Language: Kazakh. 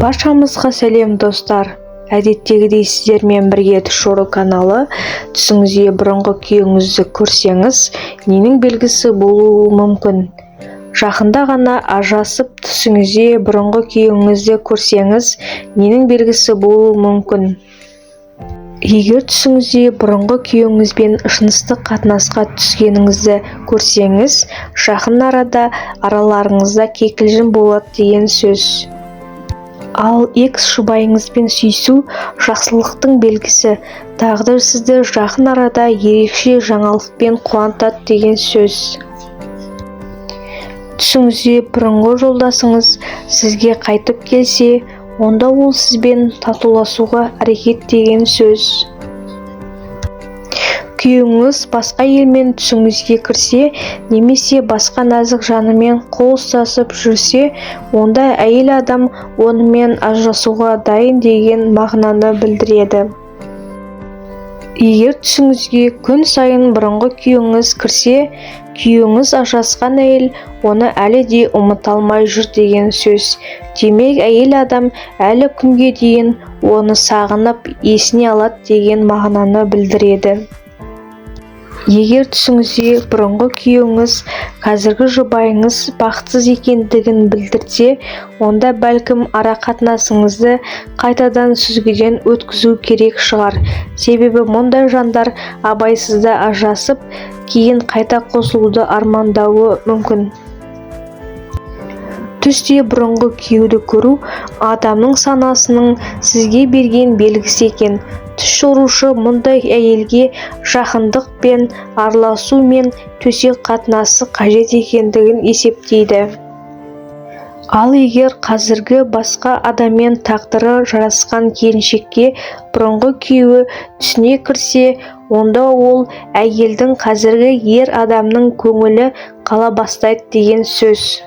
Баршамызға сәлем достар. Әдеттегідей сіздермен бірге Түшору каналы. Түсіңізге бұрынғы күйеуіңізді көрсеңіз, ненің белгісі болуы мүмкін? Жақында ғана ажырасып түсіңізге бұрынғы күйеуіңізді көрсеңіз, ненің белгісі болуы мүмкін? Егер түсіңізде бұрынғы күйеуіңізбен жыныстық қатынасқа түскеніңізді көрсеңіз, жақын арада араларыңызда кикілжің болады деген сөз. Ал экс-жұбайыңызбен сүйісу жақсылықтың белгісі, тағдыр сізді жақын арада ерекше жаңалықпен қуантады деген сөз. Түсіңізде бұрынғы жолдасыңыз сізге қайтып келсе, онда ол сізбен татуласуға әрекет деген сөз. Күйеуіңіз басқа елмен түсіңізге кірсе, немесе басқа нәзік жанымен қол ұстасып жүрсе, онда әйел адам онымен ажырасуға дайын деген мағынаны білдіреді. Егер түсіңізге күн сайын бұрынғы күйеуіңіз кірсе, күйеуіңіз ажырасқан әйел оны әлі де ұмыта алмай жүр деген сөз. Демек, әйел адам әлі күнге дейін оны сағынып, есіне алады деген мағынаны білдіреді. Егер түсіңізде бұрынғы күйеуіңіз қазіргі жұбайыңыз бақытсыз екендігін білдірсе, онда бәлкім ара қатынасыңызды қайтадан сүзгіден өткізу керек шығар. Себебі мұндай жандар абайсызда ажырасып, кейін қайта қосылуды армандауы мүмкін. Түсте бұрынғы күйеуді көру адамның санасының сізге берген белгісі екен. Түс жорушы мұндай әйелге жақындық пен араласу мен төсек қатынасы қажет екендігін есептейді. Ал егер қазіргі басқа адаммен тағдыры жарасқан келіншекке бұрынғы күйеуі түсіне кірсе, онда ол әйелдің қазіргі ер адамның көңілі қала бастайды деген сөз.